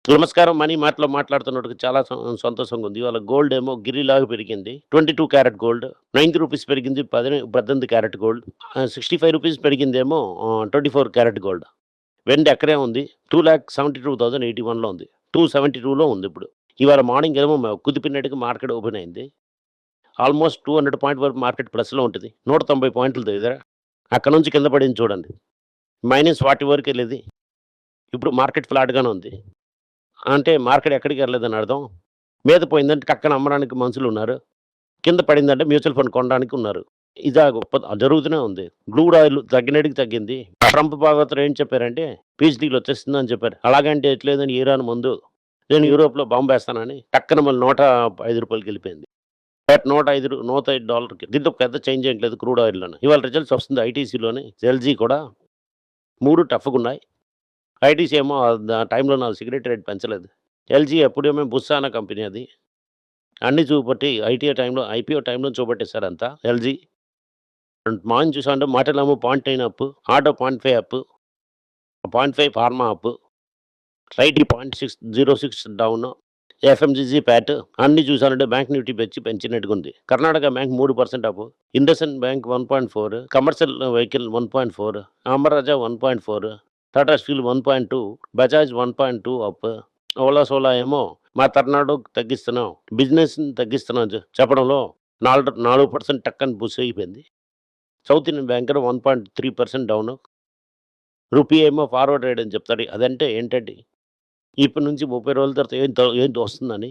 నమస్కారం. మనీ మార్ట్‌లో మాట్లాడుతున్నందుకు చాలా సంతోషంగా ఉంది. ఇవాళ గోల్డ్ ఏమో గిరిలాగా పెరిగింది. 22 క్యారెట్ గోల్డ్. ₹90 పెరిగింది. 18 క్యారెట్ గోల్డ్. ₹65 పెరిగిందేమో 24 carat gold. వెండి అక్కడే ఉంది. 2,72,081లో ఉంది. 272లో ఉంది ఇప్పుడు. ఇవాళ మార్నింగ్ ఏమో కుదిపినట్టుగా మార్కెట్ ఓపెన్ అయింది. ఆల్‌మోస్ట్ 200 పాయింట్ వరకు మార్కెట్ ప్లస్‌లో ఉంటది. 190 పాయింట్ల దగ్గర. అక్కడి నుంచి కింద పడింది చూడండి. -40 వరకెళ్ళేది. ఇప్పుడు మార్కెట్ ఫ్లాట్‌గానే ఉంది. అంటే మార్కెట్ ఎక్కడికెళ్ళలేదని అర్థం. మీద పోయిందంటే టక్కన అమ్మడానికి మనుషులున్నారు. కింద పడిందంటే మ్యూచువల్ ఫండ్ కొనడానికి ఉన్నారు. ఇదా గొప్ప జరుగుతూనే ఉంది. క్రూడ్ ఆయిల్ తగ్గినటికి తగ్గింది. ట్రంప్ బాగోతరు ఏం చెప్పారంటే పీస్ డీల్ వచ్చేస్తుందని చెప్పారు. అలాగంటే ఎట్లేదని ఇరాన్ ముందు నేను యూరోప్‌లో బాంబేస్తానని టక్కన మళ్ళీ ₹105కెళ్ళిపోయింది. అట్ 105 $105కి దీంతో పెద్ద చేంజ్ ఏం లేదు క్రూడ్ ఆయిల్‌లోనే. ఇవాళ రిజల్ట్స్ వస్తుంది ఐటీసీలోని, ఎల్‌జీ కూడా 3 టఫ్‌గున్నాయి. ఐటీసీ ఏమో ఆ టైంలో నాకు సిగరెట్ రేట్ పెంచలేదు. ఎల్‌జీ ఎప్పుడేమో బుస్సా అన్న కంపెనీ అది. అన్నీ చూపెట్టి ఐపీఓ టైంలో చూపెట్టేసారంతా ఎల్‌జీ. మార్నింగ్ చూసామంటే మాటలేమో 0.9 up, auto 0.5 up, 0.5 pharma up, IT 0.06 down, FMCG flat అన్నీ చూసానంటే బ్యాంక్ నిఫ్టీ పెంచినట్టుగుంది. Karnataka bank 3% up, IndusInd bank 1.4, commercial vehicle 1.4, Amar Raja 1.4, Tata steel 1.2, Bajaj 1.2 up, Ola ఏమో మా తరనాడు తగ్గిస్తున్నాం, బిజినెస్‌ని తగ్గిస్తున్నాం చెప్పడంలో 4% టక్కని బుస్ అయిపోయింది. South Indian bank 1.3% down. Rupee ఏమో ఫార్వర్డ్ రేట్ అని చెప్తాడు. అదంటే ఏంటండి? ఇప్పటి నుంచి 30 రోజుల తర్వాత ఏంటి వస్తుందని.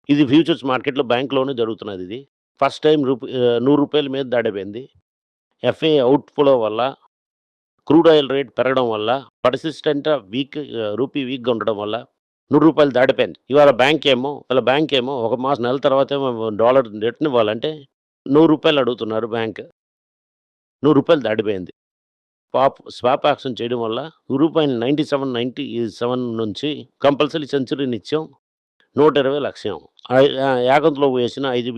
ఇది ఫ్యూచర్స్ మార్కెట్‌లో బ్యాంక్‌లోనే జరుగుతున్నదిది. ఫస్ట్ టైమ్ ₹100 మీద దాటిపోయింది. ఎఫ్ఏ అవుట్‌ఫ్లో వల్ల, క్రూడ్ ఆయిల్ రేట్ పెరగడం వల్ల, రూపీ వీక్‌గా ఉండడం వల్ల ₹100 దాటిపోయింది. ఇవాళ బ్యాంకేమో ఒక నెల తర్వాతేమో డాలర్ రిటర్న్ ఇవ్వాలంటే ₹100 అడుగుతున్నారు బ్యాంక్. ₹100 దాటిపోయింది. స్వాప్ యాక్షన్ చేయడం వల్ల రూపాయిని 97 నుంచి కంపల్సరీ సెంచరీ నిత్యం 120 లక్ష్యం. యాగంలో వేసిన $5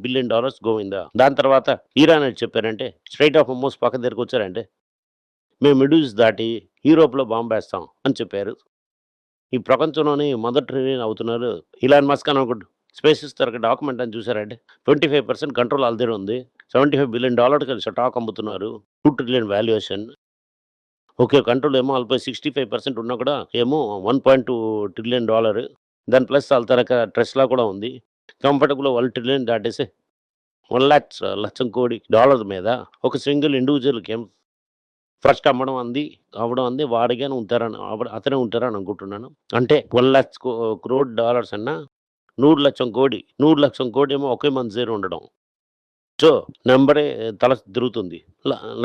బిలియన్ గోవిందా. దాని తర్వాత ఇరాన్ ఏంటి చెప్పారంటే స్ట్రెయిట్ ఆఫ్ హార్మోజ్ పక్క దగ్గరకొచ్చారంటే మేము మిడిల్ ఈస్ట్ దాటి యూరోప్‌లో బాంబేస్తాం అని చెప్పారు. ఈ ప్రపంచంలోనే మొదటి ట్రిలియన్ అవుతున్నారు ఇలాన్ మస్క్ అని ఒకడు స్పేస్ తరగ డాక్యుమెంట్ అని చూసారంటే 25% కంట్రోల్ ఆళ్ళ దగ్గర ఉంది. $75 బిలియన్ స్టాక్ అమ్ముతున్నారు. 2 ట్రిలియన్ వాల్యుయేషన్. ఓకే. కంట్రోల్ ఏమో ఆళ్ళపై 65% ఉన్నా కూడా ఏమో $1.2 ట్రిలియన్. దాని ప్లస్ ఆళ్ళ తరక టెస్లా కూడా ఉంది. కంఫర్టబుల్‌గా 1 ట్రిలియన్ దాటేసి 1,00,00,000 కోటి డాలర్ మీద ఒక సింగిల్ ఇండివిడ్యువల్‌కి ఫస్ట్ అవ్వడం అంది వాడిగానే అతనే ఉంటారని అనుకుంటున్నాను. అంటే 1,00,000 క్రోర్ డాలర్స్ అన్నా 100,00,000 కోటి. 100,00,000 కోటేమో ఒకే మంత్ దగ్గర ఉండడం. సో, నంబరే తల తిరుగుతుంది.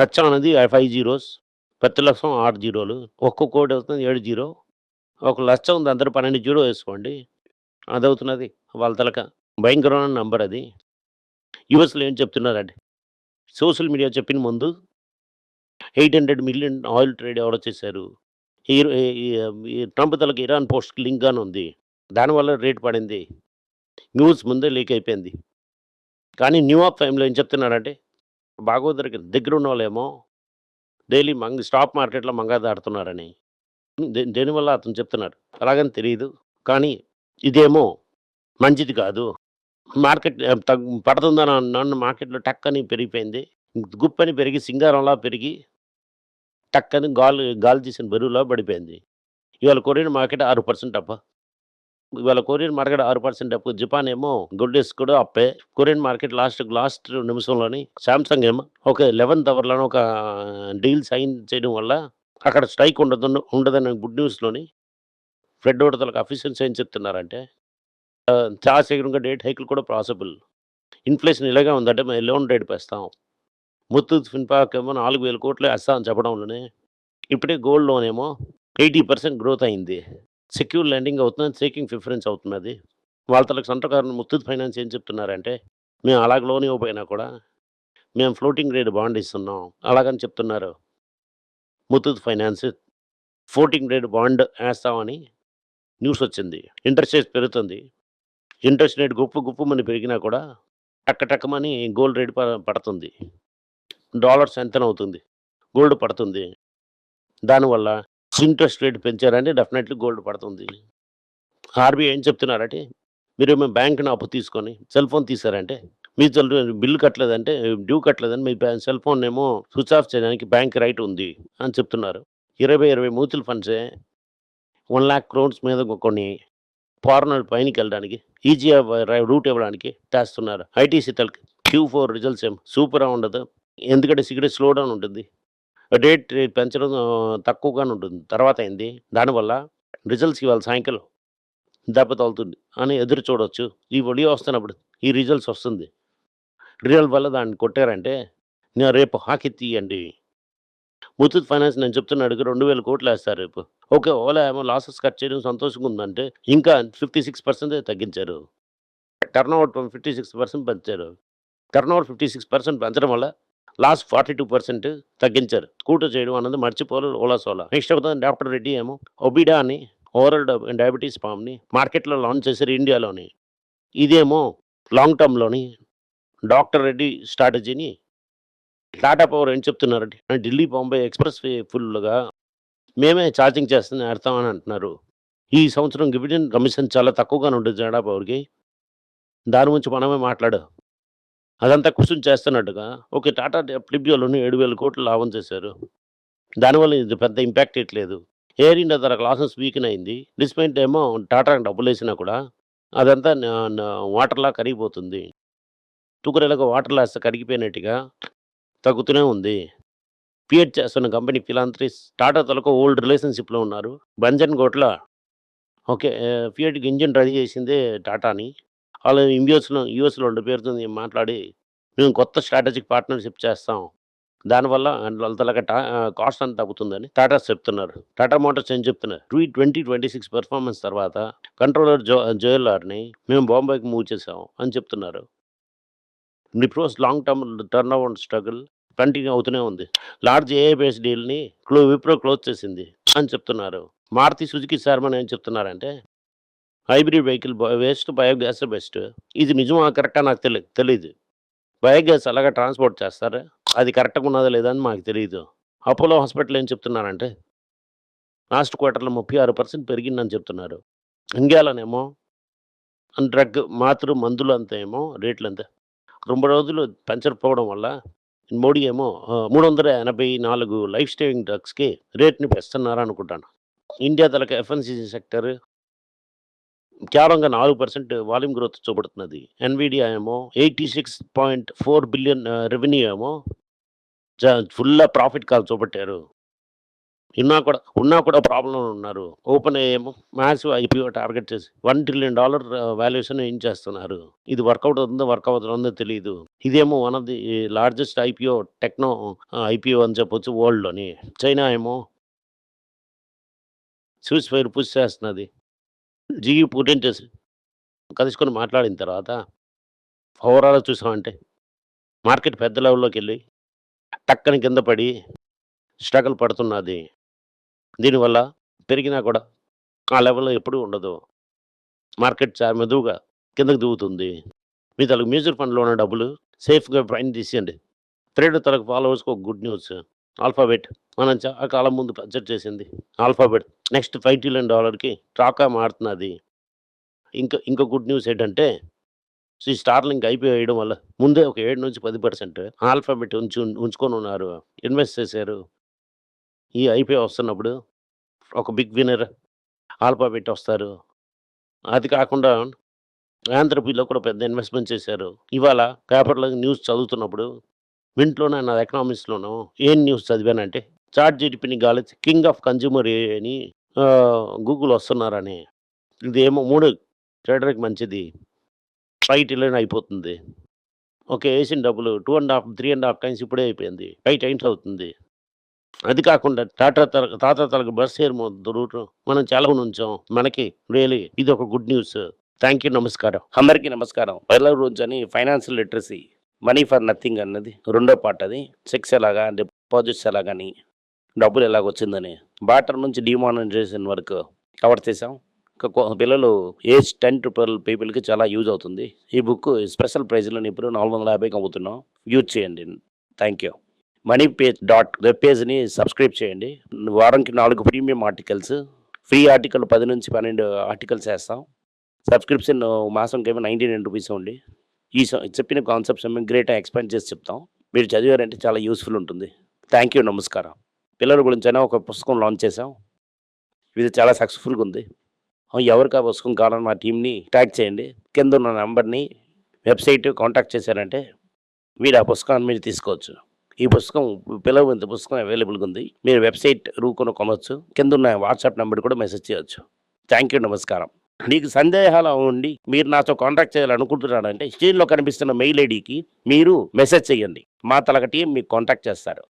లక్షం అనేది 5 జీరోస్, ప్రతి లక్షం 6 జీరోలు. ఒక్కో కోటి అవుతుంది 7 జీరో. ఒక లక్షం ఉంది అందరూ 12 జీరో ఏసుకోండి. అదవుతున్నది వాళ్ళ తలక. భయంకరమైన నంబర్ అది. యూఎస్‌లో ఏం చెప్తున్నారంటే సోషల్ మీడియా చెప్పిన ముందు 800 మిలియన్ ఆయిల్ ట్రేడ్ ఎవరో చేశారు. ఈ ఈ ఈ ట్రంప్ తాలూకా ఇరాన్ పోస్ట్‌కి లింక్ గాని ఉంది. దానివల్ల రేట్ పడింది. న్యూస్ ముందే లీక్ అయిపోయింది. కానీ న్యూయార్క్ టైమ్‌లో ఏం చెప్తున్నారంటే భాగవతుడికి దగ్గరున్నోళ్ళేమో డైలీ స్టాక్ మార్కెట్‌లో మంగాదాడుతున్నారని. దేనివల్ల అతను చెప్తున్నాడు. అలాగని తెలీదు. కానీ ఇదేమో మంచిది కాదు. మార్కెట్ పడుతుందని నన్ను మార్కెట్‌లో టక్కని పెరిగిపోయింది. గుప్పని పెరిగి సింగారంలా పెరిగి టక్కని గాలి తీసిన బరువులా పడిపోయింది. ఇవాళ కొరియన్ మార్కెట్ 6% అప్. ఇవాళ కొరియన్ మార్కెట్ 6% అప్. జపాన్ ఏమో గోల్డెస్ కూడా అప్పే. కొరియన్ మార్కెట్ లాస్ట్ నిమిషంలోని సామ్‌సంగ్ ఏమో ఒక 11థ్ అవర్‌లోనే ఒక డీల్ సైన్ చేయడం వల్ల అక్కడ స్ట్రైక్ ఉండదన్న గుడ్ న్యూస్‌లోని ఫ్రెడ్ తాలూకా అఫీషియల్స్ ఏం చెప్తున్నారంటే చాలా శీఘ్రంగా రేట్ హైక్‌లు కూడా పాసిబుల్. ఇన్‌ఫ్లేషన్ ఇలాగే ఉందంటే మేము లోన్ రేట్ పెంచుతాం. ముత్తూట్ ఫిన్‌పాక్ ఏమో 4,000 కోట్లు ఏస్తా అని చెప్పడంలోనే ఇప్పుడే గోల్డ్ లోన్ ఏమో 80% గ్రోత్ అయింది. సెక్యూర్ లెండింగ్ అవుతుందని టేకింగ్ ప్రిఫరెన్స్ అవుతున్నది. వాళ్ళ తాలూకా సంతకాలను ముత్తూట్ ఫైనాన్స్ ఏం చెప్తున్నారంటే మేము అలాగ లోన్ ఇవ్వకపోయినా కూడా మేము ఫ్లోటింగ్ రేట్ బాండ్ ఇస్తున్నాం. అలాగని చెప్తున్నారు. Muthoot finance floating rate bond ఏస్తామని న్యూస్ వచ్చింది. ఇంట్రెస్ట్ రేట్ పెరుగుతుంది. ఇంట్రెస్ట్ రేట్ గుప్పుమని పెరిగినా కూడా టక్కమని గోల్డ్ రేట్ పడుతుంది. డాలర్ స్ట్రెంథెన్ అవుతుంది. గోల్డ్ పడుతుంది. దానివల్ల ఇంట్రెస్ట్ రేట్ పెంచారంటే డెఫినెట్‌లీ గోల్డ్ పడుతుంది. ఆర్‌బీఐ ఏం చెప్తున్నారంటే, మీరేమో బ్యాంక్‌ని అప్పు తీసుకొని సెల్ ఫోన్ తీశారంటే, మీ బిల్లు కట్టలేదంటే డ్యూ కట్టలేదని మీ సెల్ ఫోన్‌నేమో స్విచ్ ఆఫ్ చేయడానికి బ్యాంక్ రైట్ ఉంది అని చెప్తున్నారు. 20 మ్యూచువల్ ఫండ్సే 1,00,000 క్రోర్స్ మీద కొన్ని ఫారినర్ పైనకెళ్ళడానికి ఈజీగా రూట్ ఇవ్వడానికి చేస్తున్నారు. ఐటీసీ తలకి Q4 రిజల్ట్స్ ఏమో సూపర్‌గా ఉండదు. ఎందుకంటే సిగరెట్ స్లో డౌన్ ఉంటుంది. రేట్ పెంచడం తక్కువగానే ఉంటుంది. తర్వాత ఏంది దానివల్ల రిజల్ట్స్ ఇవాళ సాయంకాలం దెబ్బ తగులుతుంది అని ఎదురు చూడొచ్చు. ఈ వీడియో వస్తున్నప్పుడు ఈ రిజల్ట్స్ వస్తుంది. రిజల్ట్ వల్ల దాన్ని కొట్టారంటే రేపు హాకీ తీయండి. ముత్తూట్ ఫైనాన్స్ నేను చెప్తున్నాడుగా 2,000 కోట్లేస్తారు రేపు. ఓకే. ఓలా ఏమో లాసెస్ కట్ చేయడం సంతోషంగా ఉందంటే ఇంకా 56% తగ్గించారు. టర్నోవర్ 56% పెంచారు. టర్నోవర్ 56% పెంచడం వల్ల లాస్ట్ 42% తగ్గించారు. స్కూటర్ చేయడం అన్నది మర్చిపోలేదు ఓలా సోలా. నెక్స్ట్ డాక్టర్ రెడ్డి ఏమో ఒబిడా అని ఓరల్ డయాబెటిస్ ఫార్మ్‌ని మార్కెట్‌లో లాంచ్ చేశారు ఇండియాలోని. ఇదేమో లాంగ్ టర్మ్‌లోని డాక్టర్ రెడ్డి స్ట్రాటజీని టాటా పవర్ ఏం చెప్తున్నారంటే ఢిల్లీ, బొంబై ఎక్స్‌ప్రెస్ వే ఫుల్‌గా మేమే ఛార్జింగ్ చేస్తూనే ఎడతామని అంటున్నారు. ఈ సంవత్సరం డివిడెండ్ కమిషన్ చాలా తక్కువగానే ఉంటుంది టాటా పవర్‌కి. దాని గురించి మనమే మాట్లాడాం. అదంతా కూర్చొని చేస్తున్నట్టుగా ఓకే. టాటా ఫ్లిప్‌యోలోని 7,000 కోట్లు లాభం చేశారు. దానివల్ల ఇది పెద్ద ఇంపాక్ట్ ఇయట్లేదు. ఎయిర్ ఇండియా ధర లాసెస్ వీకెన్ అయింది. డిస్పైట్ ఏమో టాటాకి డబ్బులేసినా కూడా అదంతా న న వాటర్‌లా కరిగిపోతుంది. తుకురెలాగా వాటర్‌లో ఏస్తే కరిగిపోయినట్టుగా తగ్గుతూనే ఉంది. ఫియట్ చేస్తున్న కంపెనీ ఫిలాంథ్రిస్ టాటా తాలూకా ఓల్డ్ రిలేషన్‌షిప్‌లో ఉన్నారు. బంజన్ గోట్ల ఓకే. ఫియట్‌కి ఇంజిన్ రెడీ చేసిందే టాటాని. ఆళ్ళు యూఎస్‌లో 2 పేరుతో మాట్లాడి మేము కొత్త స్ట్రాటజిక్ పార్ట్నర్‌షిప్ చేస్తాం. దానివల్ల వాళ్ళ తాలూకా కాస్ట్ అంతా తగ్గుతుందని టాటాస్ చెప్తున్నారు. టాటా మోటార్స్ ఏం చెప్తున్నారు 2026 పెర్ఫార్మన్స్ తర్వాత కంట్రోలర్ జోయల్‌ఆర్‌ని మేము బాంబేకి మూవ్ చేసాం అని చెప్తున్నారు. Wipro's long term turnaround struggle continue అవుతూనే ఉంది. లార్జ్ ఏఐ బేస్డ్ డీల్‌ని విప్రో క్లోజ్ చేసింది అని చెప్తున్నారు. మారుతి సుజుకి చైర్మన్ ఏం చెప్తున్నారంటే హైబ్రిడ్ వెహికల్ వేస్ట్, బయోగ్యాసే బెస్ట్. ఇది నిజమా కరెక్టా నాకు తెలీదు. బయోగ్యాస్ అలాగా ట్రాన్స్‌పోర్ట్ చేస్తారా? అది కరెక్ట్‌గా ఉన్నదా లేదా అని మాకు తెలీదు. అపోలో హాస్పిటల్ ఏం చెప్తున్నారంటే లాస్ట్ క్వార్టర్‌లో 36% పెరిగిందని చెప్తున్నారు. ఇండియాలోనేమో మందులంతా ఏమో రేట్లంతా 2 రోజులు పెంచకపోవడం వల్ల మోడీ ఏమో 384 లైఫ్ సేవింగ్ డ్రగ్స్‌కి రేట్‌ని పెంచుతున్నారనుకుంటాను. ఇండియా తాలూకా ఎఫ్ఎన్‌సీసీ సెక్టర్ కేవలంగా 4% వాల్యూమ్ గ్రోత్ చూపెడుతున్నది. ఎన్విడియా ఏమో 86.4 బిలియన్ రెవెన్యూ ఏమో ఫుల్‌గా ప్రాఫిట్ కాల్ చూపెట్టారు. ఉన్నా కూడా ప్రాబ్లమ్‌లో ఉన్నారు. ఓపెన్ ఏఐ ఏమో మాసివ్ ఐపీఓ టార్గెట్ చేసి $1 ట్రిలియన్ వాల్యుయేషన్ ఏం చేస్తున్నారు. ఇది వర్కౌట్ అవుతుందో వర్క్ అవుతుందో తెలీదు. ఇదేమో one of the largest IPO techno IPO అని చెప్పొచ్చు వరల్డ్‌లోని. చైనా ఏమో సీజ్ ఫైర్ పుష్ చేస్తున్నది. పుటిన్ చేసి కలుసుకొని మాట్లాడిన తర్వాత ఓవరాల్‌గా చూసామంటే మార్కెట్ పెద్ద లెవెల్‌లోకెళ్ళి టక్కని కింద పడి స్ట్రగల్ పడుతున్నది. దీనివల్ల పెరిగినా కూడా ఆ లెవెల్‌లో ఎప్పుడూ ఉండదు. మార్కెట్ చాలా మెదువుగా కిందకి దిగుతుంది. మీ తాలూకు మ్యూచువల్ ఫండ్‌లో ఉన్న డబ్బులు సేఫ్‌గా పైన తీసేయండి. ట్రేడర్ తాలూకు ఫాలోవర్స్‌కి ఒక గుడ్ న్యూస్. ఆల్ఫాబెట్ మనం చాలా కాలం ముందు బడ్జెట్ చేసింది. ఆల్ఫాబెట్ నెక్స్ట్ $5 ట్రిలియన్ స్టాక్‌గా మారుతున్నది. ఇంకో గుడ్ న్యూస్ ఏంటంటే ఈ స్టార్లింక్ ఐపీఓ వేయడం వల్ల ముందే ఒక 7-10% ఆల్ఫాబెట్ ఉంచుకొనున్నారు. ఇన్వెస్ట్ చేశారు. ఈ ఐపీఓ వస్తున్నప్పుడు ఒక బిగ్ విన్నర్ ఆల్ఫాబెట్ వస్తారు. అది కాకుండా ఆంథ్రపీలో కూడా పెద్ద ఇన్వెస్ట్‌మెంట్ చేశారు. ఇవాళ పేపర్‌లో న్యూస్ చదువుతున్నప్పుడు వింట్లోనే నా ఎకనామిక్స్‌లోనో ఏం న్యూస్ చదివానంటే చాట్‌జీపీటీని గాలించి కింగ్ ఆఫ్ కన్స్యూమర్ ఏఐ అని గూగుల్ వస్తున్నారని. ఇదేమో 3 ట్రేడర్‌కి మంచిది. 5 ట్రిలియన్ అయిపోతుంది. ఓకే. ఏసిన డబ్బులు 3 ½ టైమ్స్ ఇప్పుడే అయిపోయింది. 5 టైమ్స్ అవుతుంది. అది కాకుండా టాటా తాలూకు బస్ షేర్ రూట్ మనం చాలా ఉంచాం. మనకి రియల్లీ ఇదొక గుడ్ న్యూస్. Thank you. నమస్కారం. అందరికీ నమస్కారం. పైల రోజని financial literacy, money for nothing అన్నది రెండో పార్ట్. అది చెక్స్ ఎలాగా, డిపాజిట్స్ ఎలాగని, డబ్బులు ఎలాగొచ్చిందని, బార్టర్ నుంచి డిమానిటైజేషన్ వరకు కవర్ చేసాం. పిల్లలు ఏజ్ 10 to 12 పీపుల్కి చాలా యూజ్ అవుతుంది. ఈ బుక్ స్పెషల్ ప్రైజ్లో ఇప్పుడు 450కి అమ్ముతున్నాం. యూజ్ చేయండి. Thank you. మనీపేజ్ వెబ్ పేజ్ని సబ్స్క్రైబ్ చేయండి. వారానికి 4 ప్రీమియం ఆర్టికల్స్ ఫ్రీ ఆర్టికల్ 10 నుంచి 12 ఆర్టికల్స్ వేస్తాం. సబ్స్క్రిప్షన్ మాసంకేమో 99 రూపీస్ అండి. చెప్పిన కాన్సెప్ట్స్ ఏమో గ్రేట్‌గా ఎక్స్‌ప్లెయిన్ చేసి చెప్తాం. మీరు చదివారంటే చాలా యూజ్‌ఫుల్ ఉంటుంది. Thank you. నమస్కారం. పిల్లల గురించైనా ఒక పుస్తకం లాంచ్ చేసాం. ఇది చాలా సక్సెస్‌ఫుల్‌గా ఉంది. ఎవరికి ఆ పుస్తకం కావాలని మా టీమ్‌ని ట్యాగ్ చేయండి. కింద ఉన్న నంబర్‌ని వెబ్‌సైట్ కాంటాక్ట్ చేశారంటే మీరు ఆ పుస్తకాన్ని మీరు తీసుకోవచ్చు. ఈ పుస్తకం పిల్లల పుస్తకం అవైలబుల్‌గా ఉంది. మీరు వెబ్‌సైట్ కొనొచ్చు. కింద ఉన్న వాట్సాప్ నంబర్ కూడా మెసేజ్ చేయొచ్చు. Thank you. నమస్కారం. మీకు సందేహాలు ఉండి మీరు నాతో కాంటాక్ట్ చేయాలనుకుంటున్నారంటే స్క్రీన్‌లో కనిపిస్తున్న మెయిల్ ఐడీకి మీరు మెసేజ్ చేయండి. మా టీమ్ మీకు కాంటాక్ట్ చేస్తారు.